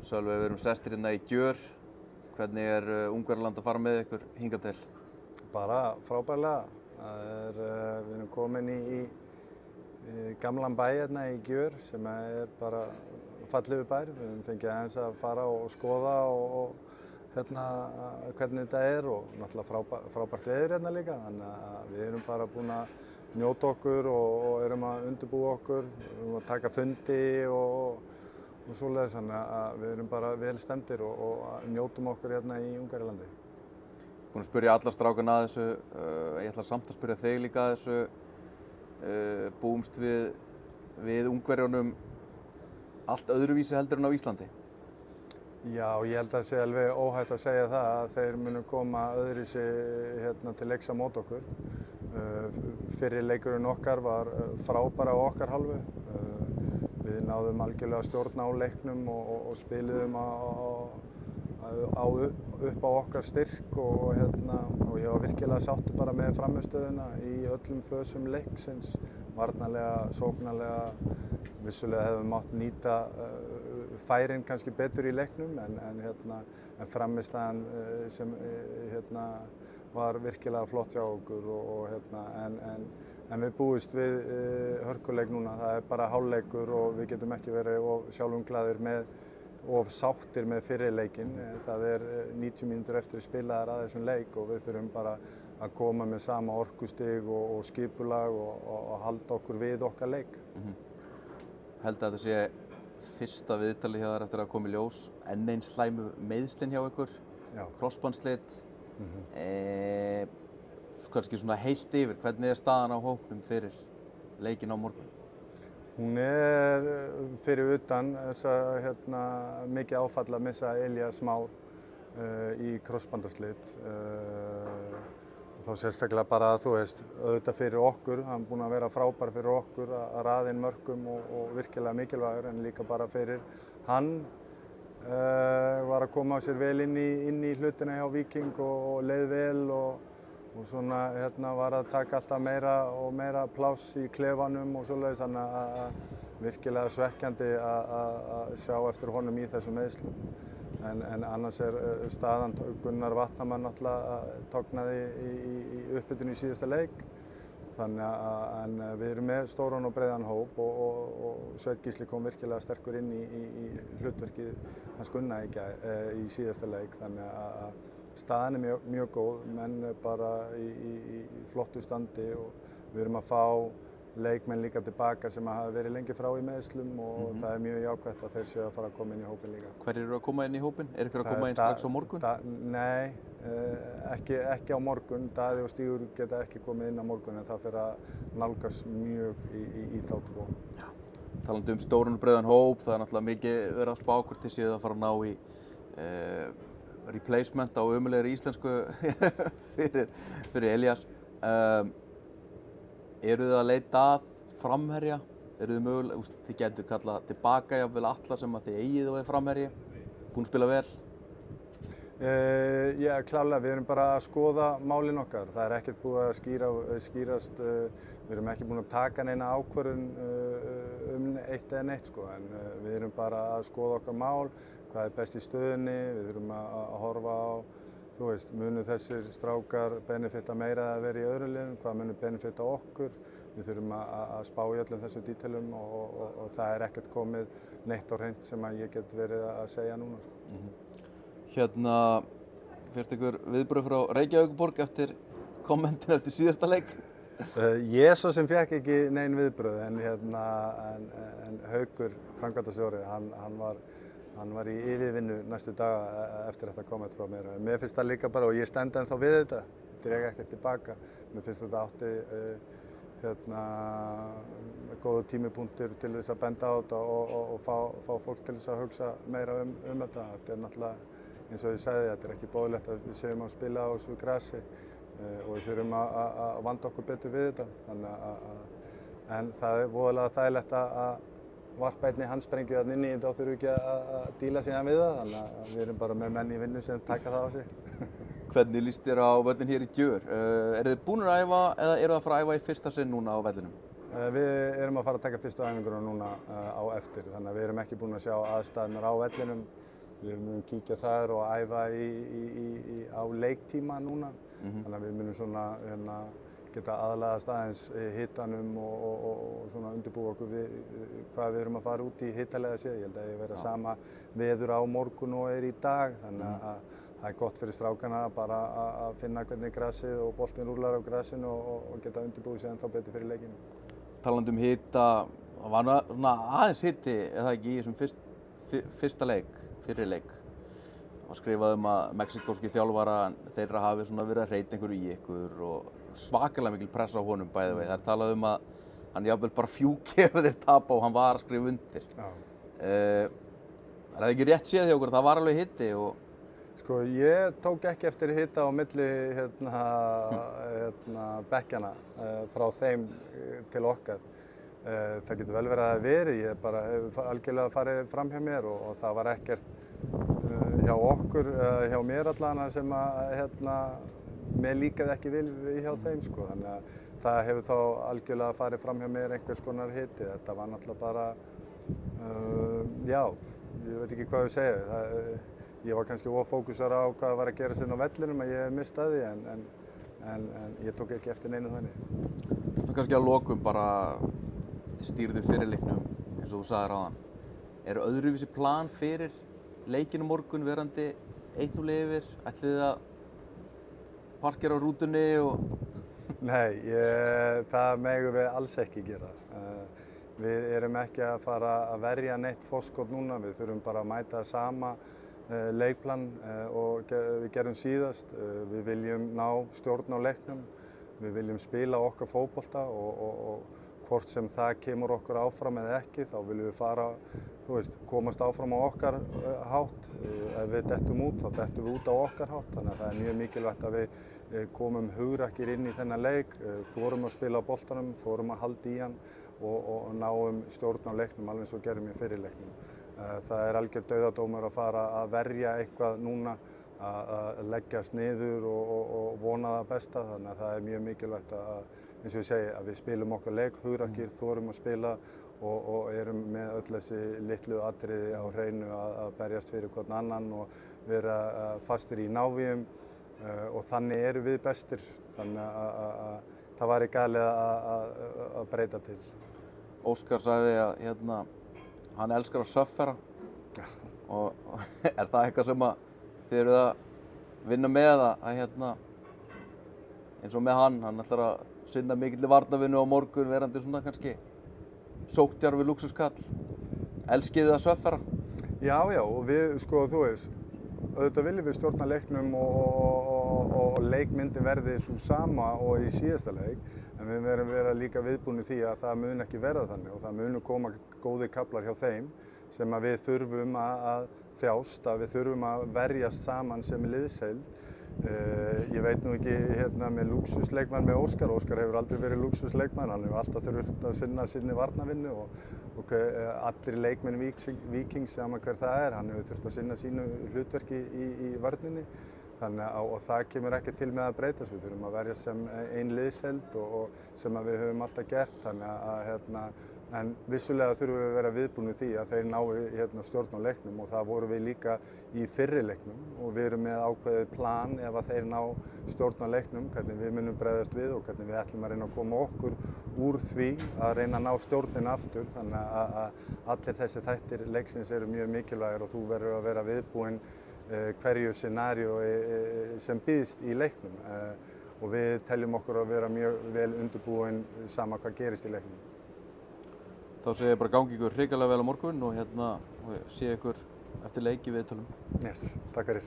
Sölvi, við erum sestir hérna í Gjör. Hvernig Ungverjaland að fara með ykkur hingað til? Bara frábærlega. Við erum komin í gamlan bæ hérna í Gjör sem bara fallegur bær. Við höfum fengið aðeins að fara og skoða og hvernig þetta og náttúrulega frábært veður hérna líka. Þannig að við erum bara búin að njóta okkur og erum að undirbúa okkur, við erum að taka fundi og svoleiðis, þannig að við erum bara vel stemdir og njótum okkur hérna í Ungverjalandi. Búin að spyrja alla strákana að þessu, ég ætla samt að spyrja þig líka að þessu, búumst við Ungverjunum allt öðruvísi heldur en á Íslandi? Já, ég held að það sé alveg óhætt að segja það að þeir munu koma öðruvísi til leiks á móti okkur. Fyrri leikurinn okkar var frábær á okkar hálfu. Við náðum algjörlega stjórn á leiknum og spiluðum upp á okkar styrk og ég var virkilega sáttur bara með frammistöðuna í öllum fösum leiksins. Varnarlega, sóknarlega, vissulega hefðum mátt nýta færin kannski betur í leiknum en frammistaðan sem var virkilega flott hjá okkur en við búumst við hörkuleik núna. Það bara hálfleikur og við getum ekki verið of sjálfumglaðir of sáttir með fyrri leikinn. Það 90 mínútur eftir spilaðar að þessum leik og við þurfum bara að koma með sama orkustig og skipulag og halda okkur við okkar leik. Held að þetta sé fyrsta viðtali hjá þér eftir að koma í ljós. Enn eins slæmu meiðslin hjá ykkur, krossbandsslit. Kannski svona heilt yfir, hvernig staðan á hópnum fyrir leikinn á morgun? Hún fyrir utan þessa mikið áfall að missa Elías Már í krossbandsslit. Þá sérstaklega bara auðvitað fyrir okkur, hann búinn að vera frábær fyrir okkur að raða inn mörkum og virkilega mikilvægur, en líka bara fyrir hann. Var að koma sér vel inn í hlutina hjá Víking og leið vel og svona var að taka alltaf meira og meira pláss í klefanum og svoleiðis, þannig að virkilega svekkjandi að sjá eftir honum í þessum meiðslum. En annars staðan Gunnar Vatnamann náttúrulega tóknaði í uppbytun í síðasta leik. Þannig að við erum með stóran og breiðan hóp og Sveinn Gísli kom virkilega sterkur inn í hlutverkið hans Gunna í síðasta leik. Þannig að staðan mjög góð, menn bara í flottu standi og við erum að fá leikmenn líka tilbaka sem hafa verið lengi frá í meiðslum og það mjög jákvætt að þeir séu að fara að koma inn í hópinn líka. Hverjir eru að koma inn í hópinn? Ykkur að koma inn strax á morgun? Nei, ekki á morgun. Daði og Stígur geta ekki komið inn á morgun en það fer að nálgast mjög í þá tvo. Já, talandi stóran og breiðan hóp, það náttúrulega mikið verið að spá hvort þið séuð að fara að ná í replacement á ömulegri íslensku fyrir Elías. Eru þið að leita að framherja? Eru þið mögulega, þið getur kallað tilbaka jafnvel alla sem að þið eigið og framherji? Búin að spila vel? Já, klárlega, við erum bara að skoða málin okkar. Það ekkert búið að skýrast, við erum ekki búin að taka neina ákvörðun eitt eða neitt en við erum bara að skoða okkar mál, hvað best í stöðunni, við þurfum að horfa á munu þessir strákar benefita meira að vera í öðrum liðum, hvað munu benefita okkur. Við þurfum að spá í öllum þessum dítelum og það ekkert komið neitt á hreint sem að ég get verið að segja núna. Fyrst ykkur viðbrögð frá Reykjavíkurborg eftir kommentin eftir síðasta leik? Ég svo sem fékk ekki nein viðbrögð en Haukur, framkvæmdastjóri, hann var í yfirvinnu næstu daga eftir þetta komment frá mér. Mér finnst það líka bara, og ég stend ennþá við þetta, dreg ekkert tilbaka. Mér finnst þetta átti góðu tímipunktur til þess að benda á þetta og fá fólk til þess að hugsa meira þetta. Þetta náttúrulega, eins og ég sagði, þetta ekki boðlegt að við séum að spila á þessu grasi og við þurfum að vanda okkur betur við þetta. En það voðalega þægilegt að varpa einni handsprengju þarna inni, þá þurfum við ekki að díla síðan við það, þannig að við erum bara með menn í vinnu sem taka það á sig. Hvernig líst þér á völlinn hér í Gjör? Eru þið búnir að æfa eða eru það að fara að æfa í fyrsta sinn núna á vellinum? Við erum að fara að taka fyrstu æfinguna núna á eftir, þannig að við erum ekki búin að sjá aðstæðurnar á vellinum Við munum kíkja þar og æfa á leiktíma núna. Þannig að við munum svona geta aðlagast aðeins hitanum og svona undirbúa okkur við hvað við erum að fara út í hitalega séð. Ég held að ég vera sama veður á morgun og í dag, þannig að það er gott fyrir strákana bara að finna hvernig grasið og boltinn rúlar á grasinu og geta undirbúið sig ennþá betur fyrir leikinu. Talandi um hita, það var svona aðeins hiti, eða ekki, í þessum fyrsta leik, fyrri leik. Og skrifað að mexíkóski þjálfarar þeirra hafi svona verið að hreyta einhverju í ykkur og svakalega mikil pressa á honum bæði veginn. Það er talað að hann jafnvel bara fjúki ef þeir tapa og hann var að skrifa undir. Er það ekki rétt séð hjá okkur? Það var alveg hiti og... Sko, ég tók ekki eftir hita á milli bekkjana frá þeim til okkar. Það getur vel verið að það verið, ég bara hef algjörlega farið fram hjá mér og það var ekkert hjá okkur, hjá mér allavega sem mér líkaði ekki vel hjá þeim sko. Þannig að það hefur þá algjörlega farið fram hjá mér einhvers konar hiti. Þetta var náttúrulega bara, já, ég veit ekki hvað ég segja. Ég var kannski ofókusar á hvað var að gerast inn á vellinum að ég mistaði en ég tók ekki eftir neinu þannig. Kannski að lokum bara, þið stýrðu fyrir leiknum eins og þú sagðir áðan. Er öðruvísi plan fyrir leikinn á morgun verandi 1-0 yfir? Ætlið þið að parkera á rútunni og... Nei, það megum við alls ekki gera. Við erum ekki að fara að verja neitt forskot núna, við þurfum bara að mæta sama leikplan og við gerum síðast. Við viljum ná stjórn á leiknum, við viljum spila okkar fótbolta og hvort sem það kemur okkur áfram eða ekki, þá viljum við fara, komast áfram á okkar hátt. Ef við dettum út, þá dettum við út á okkar hátt. Þannig að það er mjög mikilvægt að við komum hugrakkir inn í þennan leik, þorum að spila á boltanum, þorum að halda í hann og náum stjórn á leiknum alveg eins og gerum í fyrri leiknum. Það er algjör dauðadómur að fara að verja eitthvað núna, að leggjast niður og vona það besta. Þannig að það er mjög mikilvægt eins og ég segi, að við spilum okkar leik, hugrakkir, þorum að spila og erum með öll þessi litlu atriði á hreinu að berjast fyrir hvern annan og vera fastir í návíum og þannig erum við bestir. Þannig að það væri galið að breyta til. Óskar sagði að hann elskar að suffera og er það eitthvað sem þið eruð að vinna með að eins og með hann ætlar að sinna mikilli varnarvinnu á morgun verandi svona kannski sókndjarfi lúxuskall. Elskið þið að suffera? Já, og við, sko, þú veist, auðvitað viljum við stjórna leiknum og leikmyndin verði svo sama og í síðasta leik, en við verðum vera líka viðbúnir því að það mun ekki verða þannig og það munu koma góðir kaflar hjá þeim sem að við þurfum að þjást, að við þurfum að verjast saman sem liðsheild. Ég veit nú ekki með lúxusleikmann með Óskar. Óskar hefur aldrei verið lúxusleikmann, hann hefur alltaf þurft að sinna sinni varnarvinnu og allir leikmenn Víkings, sama hver það er, hann hefur þurft að sinna sínu hlutverki í vörninni. Og það kemur ekki til með að breytast, við þurfum að verja sem ein liðsheild og sem að við höfum alltaf gert. En vissulega þurfum við að vera viðbúnir því að þeir nái stjórn á leiknum og það vorum við líka í fyrri leiknum og við erum með ákveðið plan ef að þeir ná stjórn á leiknum, hvernig við munum bregðast við og hvernig við ætlum að reyna að koma okkur úr því að reyna að ná stjórnin aftur. Þannig að allir þessi þættir leiksins eru mjög mikilvægir og þú verður að vera viðbúinn hverju scenaríu sem býðst í leiknum og við teljum okkur að vera mjög vel undirbúin sama hvað gerist í leiknum. Þá segi ég bara gangi ykkur hrikalega vel á morgun og sé ykkur eftir leiki viðtölum. Yes, takk fyrir.